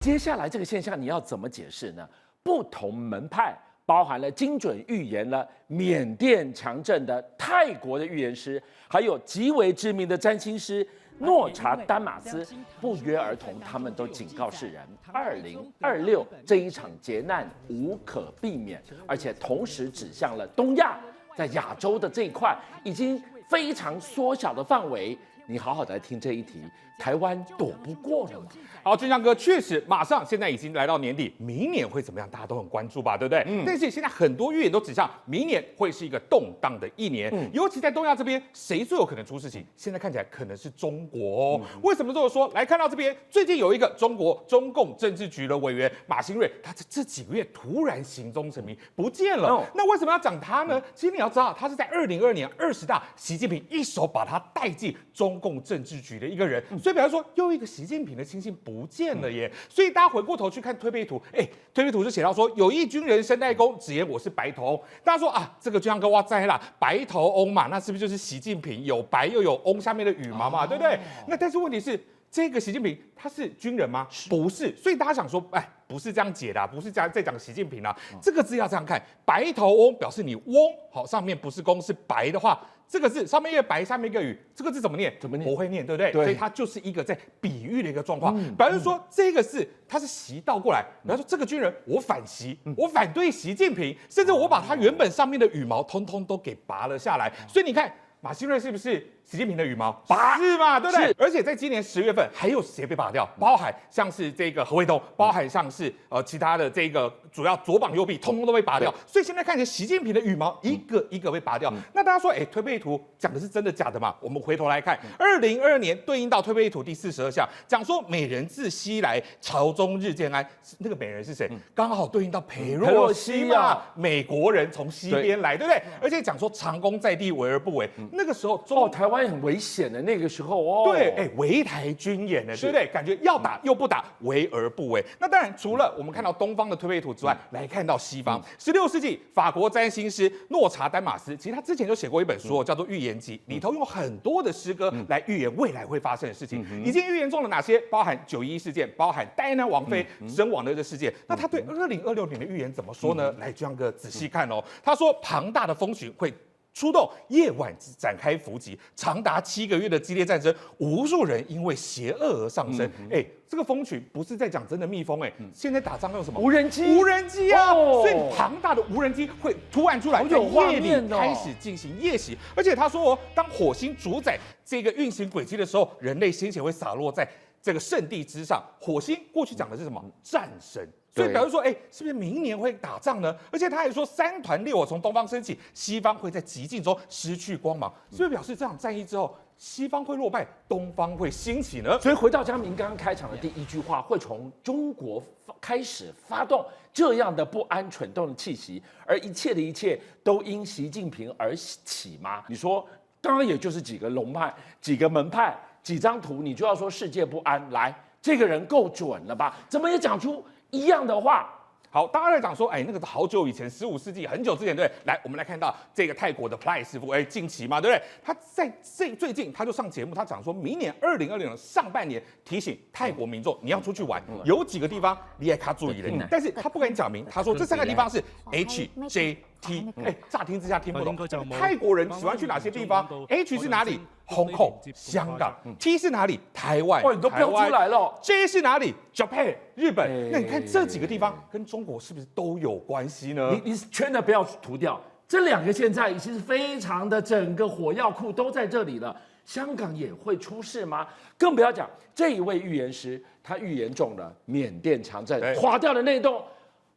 接下来这个现象你要怎么解释呢？不同门派包含了精准预言了缅甸强震的泰国的预言师，还有极为知名的占星师诺查丹马斯，不约而同，他们都警告世人，2026这一场劫难无可避免，而且同时指向了东亚，在亚洲的这一块已经非常缩小的范围。你好好的来听这一题，台湾躲不过了吗？好，俊相哥，确实，马上现在已经来到年底，明年会怎么样，大家都很关注吧，对不对？但是现在很多预言都指向明年会是一个动荡的一年，尤其在东亚这边，谁最有可能出事情？现在看起来可能是中国哦。为什么这么说？来看到这边，最近有一个中共政治局的委员马兴瑞，他这几个月突然行踪成谜，不见了。那为什么要讲他呢？其实你要知道，他是在2022年20大，习近平一手把他带进中共政治局的一个人，所以表示说又一个习近平的亲信不见了耶。所以大家回过头去看推背图，推背图就写到说，有一军人申代公直言我是白头翁。大家说啊，这个就像跟哇在啦，白头翁嘛，那是不是就是习近平有白又有翁下面的羽毛嘛，对不对？那但是问题是，这个习近平他是军人吗？不是，所以大家想说，不是这样解的，不是这样在讲习近平啊。这个字要这样看，白头翁表示你翁好，上面不是公是白的话。这个字上面一个白，下面一个雨，这个字怎么念？不会念，对不对？所以它就是一个在比喻的一个状况。表示说这个字它是习倒过来，比方说这个军人我反习，我反对习近平，甚至我把他原本上面的羽毛通通都给拔了下来。所以你看马兴瑞是不是习近平的羽毛？是嘛，对不对？而且在今年10月份还有谁被拔掉？包含像是这个何卫东，包含像是其他的这个主要左膀右臂，通通都被拔掉。所以现在看起来习近平的羽毛一个一个被拔掉。那大家说，推背图讲的是真的假的嘛？我们回头来看，2022年对应到推背图第42项，讲说美人自西来，朝中日渐安。那个美人是谁？刚好对应到裴洛西嘛，美国人从西边来，对不对？而且讲说长弓在地，围而不围。那个时候台湾很危险的那个时候哦。对，围台军演的，对不对？感觉要打又不打，围而不围。那当然，除了我们看到东方的推背图之外，来看到西方。16世纪法国占星师诺查丹马斯，其实他之前就写过一本书，叫做《预言集》，里头用很多的诗歌来预言未来会发生的事情。已经预言中了哪些？包含911事件，包含戴安娜王妃身亡的这事件。那他对2026年的预言怎么说呢？来，江哥仔细看哦。他说，庞大的风群会出动，夜晚展开伏击，长达7个月的激烈战争，无数人因为邪恶而丧生。这个蜂群不是在讲真的蜜蜂，现在打仗用什么？无人机，无人机啊！所以庞大的无人机会突然出来，在夜里开始进行夜袭。而且他说，当火星主宰这个运行轨迹的时候，人类先前会洒落在这个圣地之上。火星过去讲的是什么？战神。所以表示说，是不是明年会打仗呢？而且他还说，3团烈火从东方升起，西方会在寂静中失去光芒，是不是表示这场战役之后，西方会落败，东方会兴起呢？所以回到江明刚刚开场的第一句话，会从中国开始发动这样的不安蠢动的气息，而一切的一切都因习近平而起吗？你说，刚刚也就是几个龙派、几个门派、几张图，你就要说世界不安？来，这个人够准了吧？怎么也讲出一样的话。好，大家在讲说，那个好久以前，15世纪很久之前，对不对？来，我们来看到这个泰国的 Play 师傅，近期嘛，对不对？他在最近他就上节目，他讲说明年2020年上半年提醒泰国民众，你要出去玩，有几个地方你也卡注意了，但是他不敢讲明，他说这3个地方是 HJT，乍听之下听不懂，泰国人喜欢去哪些地方 ？H 是哪里？Hong Kong 香港 ，T 是哪里？台湾，你都标出来了。J 是哪里 ？Japan 日本。那你看这几个地方跟中国是不是都有关系呢？你圈的不要涂掉，这2个现在已经是非常的整个火药库都在这里了。香港也会出事吗？更不要讲这一位预言师，他预言中了缅甸强震垮掉的那栋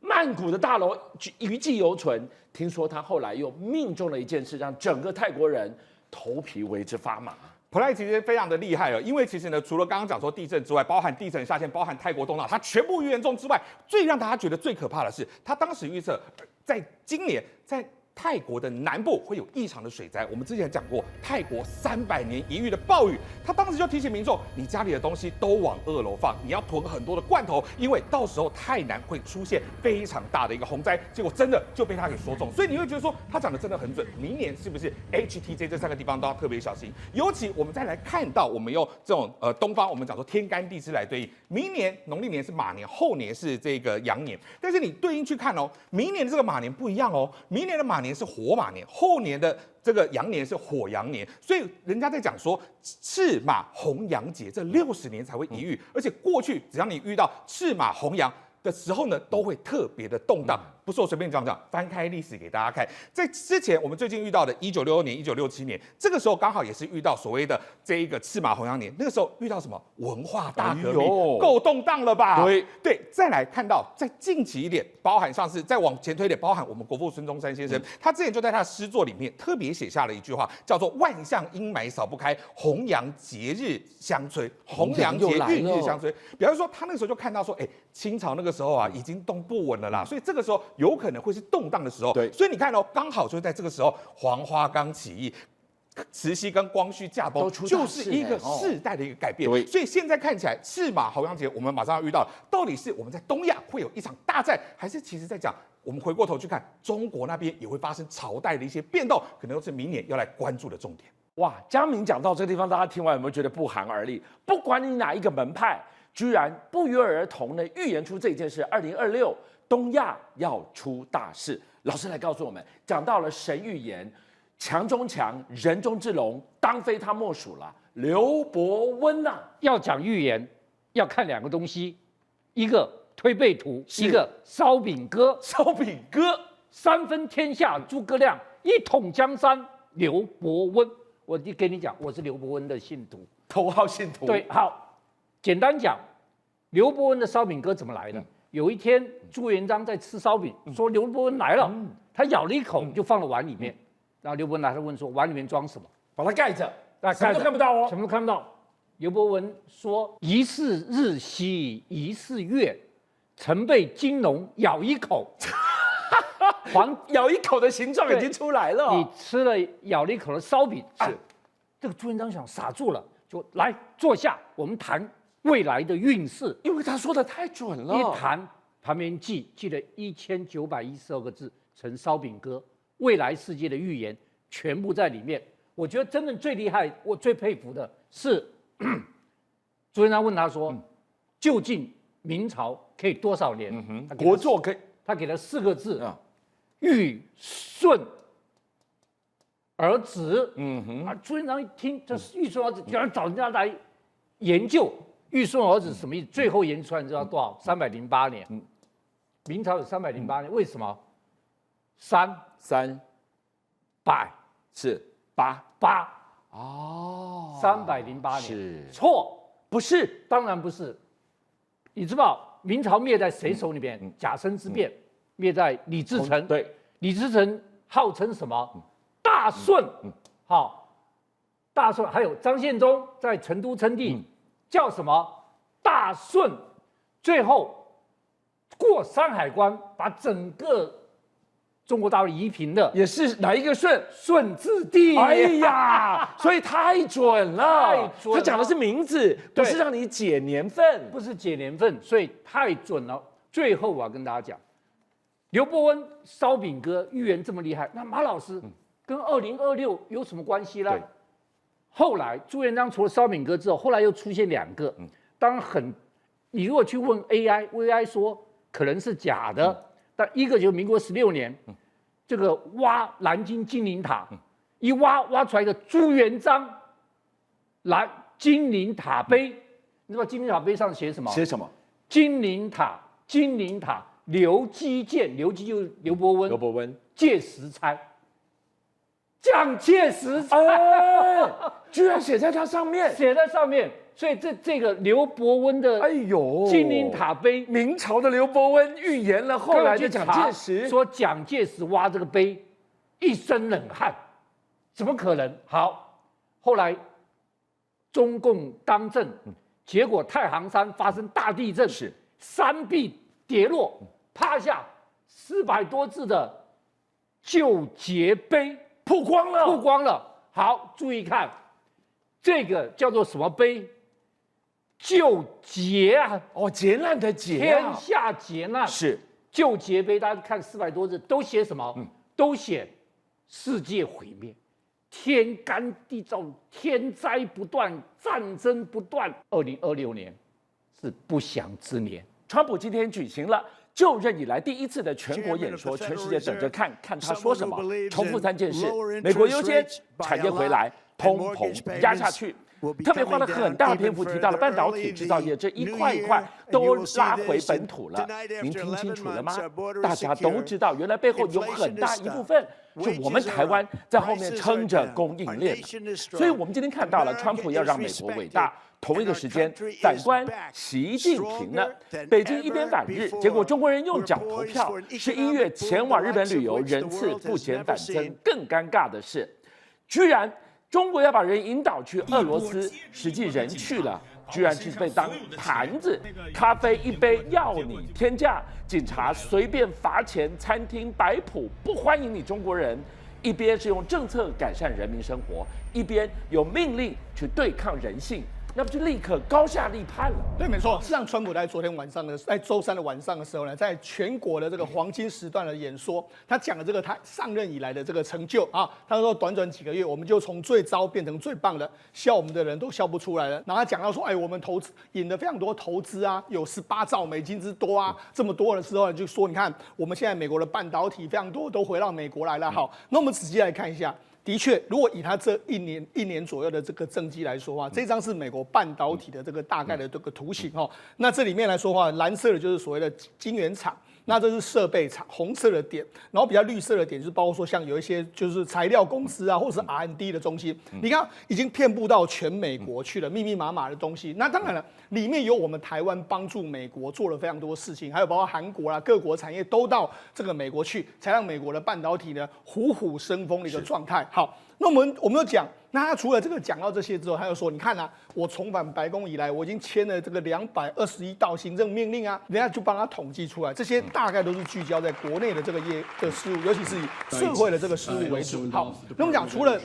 曼谷的大楼余悸犹存。听说他后来又命中了一件事，让整个泰国人头皮为之发麻。Play 其实非常的厉害因为其实呢，除了刚刚讲说地震之外，包含地层下陷，包含泰国东岛，它全部预言中之外，最让大家觉得最可怕的是，他当时预测在今年在泰国的南部会有异常的水灾。我们之前讲过，泰国300年一遇的暴雨，他当时就提醒民众，你家里的东西都往2楼放，你要囤很多的罐头，因为到时候泰南会出现非常大的一个洪灾。结果真的就被他给说中，所以你会觉得说他讲的真的很准。明年是不是 HTJ 这3个地方都要特别小心？尤其我们再来看到，我们用这种东方我们讲说天干地支来对应，明年农历年是马年，后年是这个羊年，但是你对应去看哦，明年的这个马年不一样哦，明年的马年是火马年，后年的这个羊年是火羊年，所以人家在讲说赤马红羊节这60年才会一遇，而且过去只要你遇到赤马红羊的时候呢，都会特别的动荡。不是我随便讲，翻开历史给大家看。在之前，我们最近遇到的1966年、1967年，这个时候刚好也是遇到所谓的这一个赤马红羊年。那个时候遇到什么文化大革命，够动荡了吧？对。再来看到再近期一点，包含上次再往前推一点，包含我们国父孙中山先生，他之前就在他的诗作里面特别写下了一句话，叫做“万象阴霾扫不开，红阳节日相催”。红阳节运日相催，比方说他那个时候就看到说，清朝那个时候啊，已经动不稳了啦，所以这个时候有可能会是动荡的时候。对，所以你看哦，刚好就是在这个时候，黄花岗起义、慈禧跟光绪驾崩，就是一个世代的一个改变。所以现在看起来，赤马红羊节我们马上要遇到，到底是我们在东亚会有一场大战，还是其实在讲我们回过头去看中国那边也会发生朝代的一些变动，可能都是明年要来关注的重点。哇，嘉明讲到这个地方，大家听完有没有觉得不寒而栗？不管你哪一个门派，居然不约而同的预言出这件事：2026东亚要出大事。老师来告诉我们，讲到了神预言，强中强，人中之龙，当非他莫属了。刘伯温呐，要讲预言，要看2个东西，一个推背图，一个烧饼歌。烧饼歌，3分天下诸葛亮，一统江山刘伯温。我跟你讲，我是刘伯温的信徒，头号信徒。对，好，简单讲，刘伯温的烧饼歌怎么来的？有一天，朱元璋在吃烧饼，说刘伯温来了，他咬了一口就放到碗里面，然后刘伯温来，他问说碗里面装什么？把它盖着，什么都看不到哦，什么都看不到。刘伯温说：“疑是日兮，疑是月，曾被金龙咬一口。”咬一口的形状已经出来了。你吃了咬了一口的烧饼，是这个朱元璋想傻住了，就来坐下，我们谈未来的运势。因为他说的太准了，一谈旁边记了1912个字，成烧饼歌，未来世界的预言全部在里面。我觉得真正最厉害，我最佩服的是朱元璋问他说，究竟明朝可以多少年？国祚可以，他给了4个字欲顺而止。朱元璋一听，这是欲顺而止，居然找人家来研究欲顺而止什么意思？最后研究出来，你知道多少？308年。明朝有308年，为什么？300是8哦，308年是错，不是？当然不是。你知道明朝灭在谁手里边？甲申之变。灭在李自成，对，李自成号称什么？大顺，好，大顺，还有张献忠在成都称帝，叫什么？大顺，最后过山海关，把整个中国大陆夷平的，也是哪一个顺？顺治帝。哎呀，所以太准了，太准了。他讲的是名字，不是让你解年份，不是解年份，所以太准了。最后我要跟大家讲。刘伯温烧饼歌预言这么厉害，那马老师跟2026有什么关系呢？后来朱元璋除了烧饼歌之后，后来又出现2个，当然你如果去问 AI 说可能是假的，但一个就是民国16年，这个挖南京金陵塔，一挖出来一个朱元璋金陵塔碑，你知道金陵塔碑上写什么？写什么？金陵塔。刘基建，刘基就是刘伯温，借时差，蒋介石差，居然写在它上面，所以这个刘伯温的金陵塔碑，明朝的刘伯温预言了后来的蒋介石，说蒋介石挖这个碑，一身冷汗，怎么可能？好，后来中共当政，结果太行山发生大地震，山壁跌落，趴下400多字的救劫碑曝光了，曝光了。好，注意看，这个叫做什么碑？救劫啊！哦，劫难的劫天下劫难是救劫碑，大家看400多字，都写什么？都写世界毁灭。天干地燥，天灾不断，战争不断。2026年是不祥之年。川普今天举行了就任以来第一次的全国演说，全世界等着看看他说什么。重复3件事：美国优先，产业回来，通膨压下去。特别花了很大篇幅提到了半导体制造业这一块一块都拉回本土了。您听清楚了吗？大家都知道，原来背后有很大一部分是我们台湾在后面撑着供应链的。所以我们今天看到了，川普要让美国伟大。同一个时间，反观习近平呢，北京一边反日，结果中国人用脚投票。11月前往日本旅游，人次不减反增。更尴尬的是，居然中国要把人引导去俄罗斯，实际人去了，居然是被当盘子，咖啡一杯要你天价，警察随便罚钱，餐厅摆谱不欢迎你中国人。一边是用政策改善人民生活，一边有命令去对抗人性。那不就立刻高下立判了？对，没错。事实上，川普在昨天晚上呢，在周3的晚上的时候呢，在全国的这个黄金时段的演说，他讲了这个他上任以来的这个成就啊。他说，短短几个月，我们就从最糟变成最棒的，笑我们的人都笑不出来了。然后他讲到说，我们投资引了非常多投资啊，有18兆美金之多啊，这么多的时候就说，你看我们现在美国的半导体非常多都回到美国来了。好，那我们仔细来看一下。的确，如果以他这一年左右的这个政绩来说话，这张是美国半导体的这个大概的这个图形哦。那这里面来说话，蓝色的就是所谓的晶圆厂，那这是设备厂，红色的点，然后比较绿色的点就是包括说像有一些就是材料公司啊，或是 R&D 的中心，你看已经遍布到全美国去了，密密麻麻的东西。那当然了，里面有我们台湾帮助美国做了非常多事情，还有包括韩国啦，各国产业都到这个美国去，才让美国的半导体呢虎虎生风的一个状态。好，那我们就讲，那他除了这个讲到这些之后，他又说，你看啊，我重返白宫以来，我已经签了这个221道行政命令啊，人家就帮他统计出来，这些大概都是聚焦在国内的这个事务，尤其是以社会的这个事务为主。好，那我们讲除了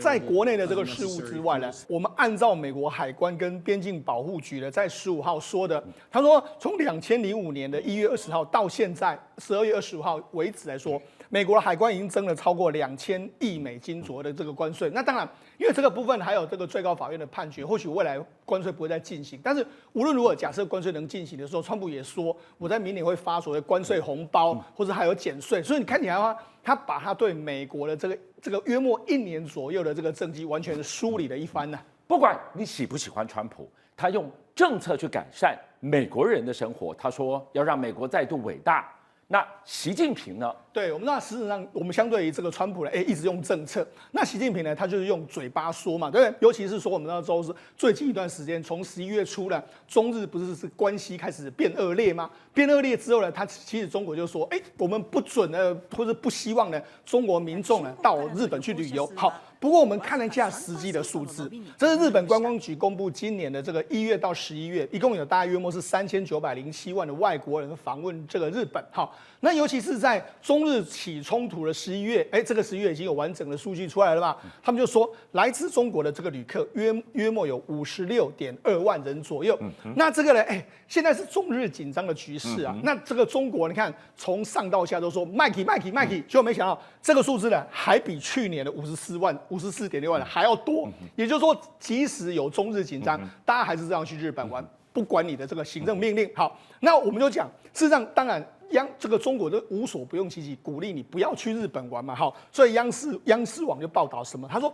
在国内的这个事务之外呢，我们按照美国海关跟边境保护局呢在15号说的，他说从2005年的1月20号到现在12月25号为止来说，美国的海关已经征了超过2000亿美金左右的这个关税。那当然，因为这个部分还有这个最高法院的判决，或许未来关税不会再进行。但是无论如何，假设关税能进行的时候，川普也说，我在明年会发所谓关税红包，或者还有减税。所以你看起来的话，他把他对美国的这个约莫1年左右的这个政绩，完全是梳理了一番呢。不管你喜不喜欢川普，他用政策去改善美国人的生活。他说要让美国再度伟大。那习近平呢？对，我们知道，事实上，我们相对于这个川普呢，一直用政策。那习近平呢，他就是用嘴巴说嘛，对不对？尤其是说，我们知道周是最近一段时间，从11月初呢，中日不是关系开始变恶劣吗？变恶劣之后呢，他其实中国就说，我们不准呢，或者不希望呢，中国民众呢到日本去旅游。好。不过我们看了一下实际的数字，这是日本观光局公布今年的这个1月到11月，一共有大约莫是3907万的外国人访问这个日本。好，那尤其是在中日起冲突的11月，这个11月已经有完整的数据出来了吧？他们就说来自中国的这个旅客约莫有56.2万人左右。那这个呢，现在是中日紧张的局势啊。那这个中国，你看从上到下都说麦克，结果没想到这个数字呢，还比去年的54.6万还要多。也就是说，即使有中日紧张，大家还是这样去日本玩，不管你的这个行政命令。好，那我们就讲，事实上当然。这个中国都无所不用其极，鼓励你不要去日本玩嘛，好，所以央视网就报道什么？他说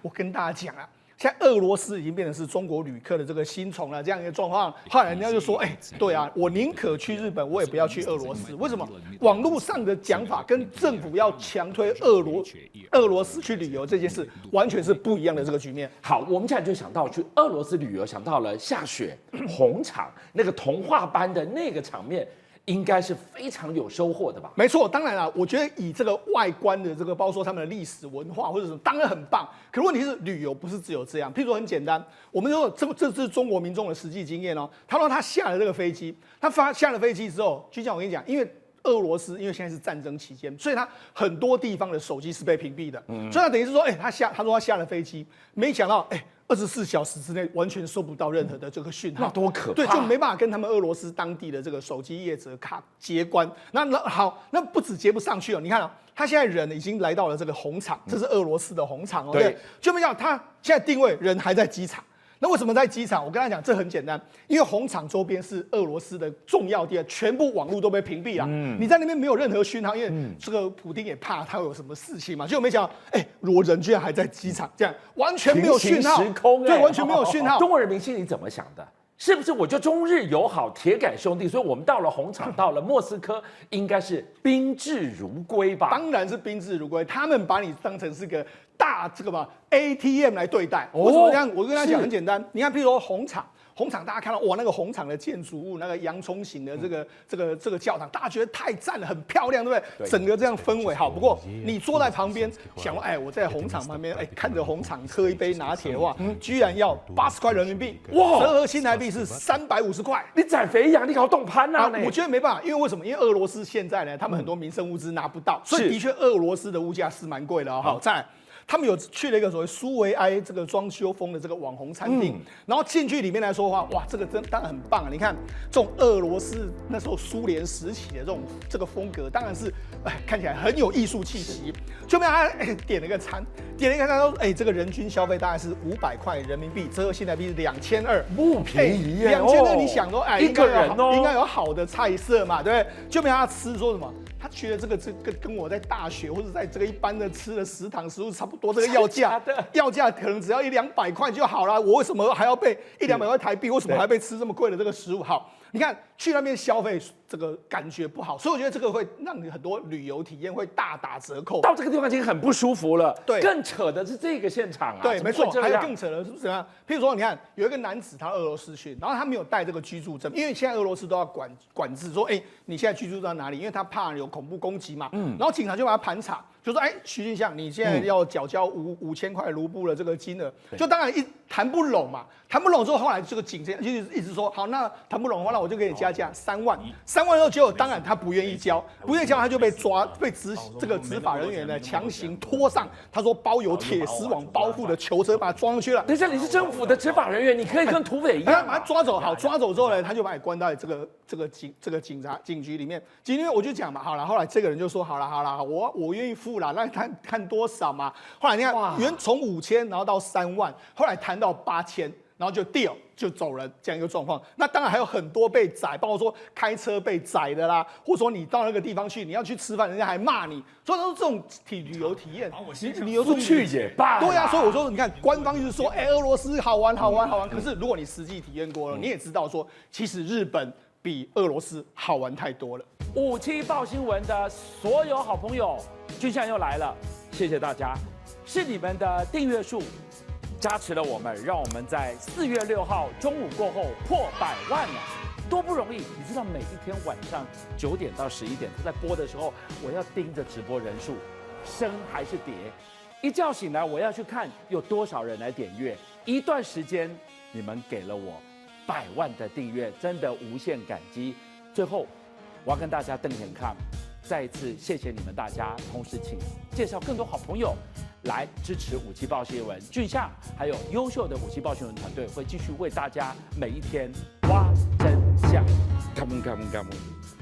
我跟大家讲啊，现在俄罗斯已经变成是中国旅客的这个新宠了，这样一个状况。后来人家就说，对啊，我宁可去日本，我也不要去俄罗斯。为什么？网络上的讲法跟政府要强推俄罗斯去旅游这件事，完全是不一样的这个局面。好，我们现在就想到去俄罗斯旅游，想到了下雪、红场那个童话般的那个场面。应该是非常有收获的吧？没错，当然啦，我觉得以这个外观的这个，包括说他们的历史文化或者什么，当然很棒。可问题是，旅游不是只有这样。譬如说很简单，我们说这是中国民众的实际经验哦。他说他下了这个飞机，下了飞机之后，就像我跟你讲，因为俄罗斯因为现在是战争期间，所以他很多地方的手机是被屏蔽的，所以他等于是说，他说他下了飞机，没想到24小时之内完全收不到任何的这个讯号，那多可怕！对，就没办法跟他们俄罗斯当地的这个手机业者接关。那不止接不上去哦，你看哦，他现在人已经来到了这个红场，这是俄罗斯的红场哦，对，就没想到他现在定位人还在机场。那为什么在机场？我跟他讲，这很简单，因为红场周边是俄罗斯的重要地带，全部网络都被屏蔽了。你在那边没有任何讯号，因为这个普丁也怕他有什么事情嘛，结果没想到，我人居然还在机场，这样完全没有讯号，时空对，完全没有讯号。中国人民心里怎么想的？是不是我就中日友好、铁杆兄弟？所以我们到了红场，到了莫斯科，应该是宾至如归吧？当然是宾至如归，他们把你当成是个大ATM 来对待。为什么这样？我跟他讲很简单，你看，譬如说红场大家看到哇，那个红场的建筑物，那个洋葱型的这个教堂，大家觉得太赞了，很漂亮，对不对？整个这样氛围好。不过你坐在旁边，想说，我在红场旁边，看着红场喝一杯拿铁的话，居然要80块人民币，哇，折合新台币是350块。你减肥呀，你搞动攀啊？我觉得没办法，因为为什么？因为俄罗斯现在呢，他们很多民生物资拿不到，所以的确俄罗斯的物价是蛮贵的哦。好，再来。他们有去了一个所谓苏维埃这个装修风的这个网红餐厅，然后进去里面来说的话，哇，这个当然很棒啊！你看这种俄罗斯那时候苏联时期的这个风格，当然是看起来很有艺术气息。就没有他点了一个餐，他说这个人均消费大概是500块人民币，折合新台币是2200，不便宜耶。2200，你想说一个人应该有好的菜色嘛，对不对？就没有他吃说什么。他觉得这个跟我在大学或者在这个一般的吃的食堂食物差不多，这个要价可能只要100-200块就好了。我为什么还要被100-200块台币？为什么还要被吃这么贵的这个食物？好，你看去那边消费这个感觉不好，所以我觉得这个会让你很多旅游体验会大打折扣。到这个地方已经很不舒服了。对，更扯的是这个现场啊。对，没错，还有更扯的是怎么样？譬如说，你看有一个男子他俄罗斯去，然后他没有带这个居住证，因为现在俄罗斯都要管制，说你现在居住在哪里？因为他怕有恐怖攻击嘛。然后警察就把他盘查，就说徐俊相，你现在要缴交5000块卢布的这个金额，就当然谈不拢嘛。谈不拢之后，后来这个警察就一直说，好，那谈不拢的话，那我就给你加价3万。3万之后，结果当然他不愿意交，他就被执法人员呢强行拖上，他说包有铁丝网包覆的囚车，把他装上去了。等一下，你是政府的执法人员，你可以跟土匪一样，把他抓走。好，抓走之后呢，他就把你关到这个警局里面。因为我就讲嘛，好了，后来这个人就说，好了，我愿意付了，那看多少嘛。后来你看，从5000然后到3万，后来谈到8000。然后就 deal 就走人这样一个状况，那当然还有很多被宰，包括说开车被宰的啦，或者说你到那个地方去，你要去吃饭，人家还骂你，所以说这种旅游体验，你有不去也罢。对啊，所以我说你看官方一直说，俄罗斯好玩，可是如果你实际体验过了，你也知道说，其实日本比俄罗斯好玩太多了。57报新闻的所有好朋友，俊相又来了，谢谢大家，是你们的订阅数加持了我们，让我们在4月6号中午过后破100万了，多不容易！你知道每一天晚上9点到11点，他在播的时候，我要盯着直播人数升还是跌，一觉醒来我要去看有多少人来点阅。一段时间你们给了我100万的订阅，真的无限感激。最后我要跟大家瞪眼看，再一次谢谢你们大家，同时请介绍更多好朋友来支持57报新闻，俊相还有优秀的57报新闻团队会继续为大家每一天挖真相。Come on, come on, come on.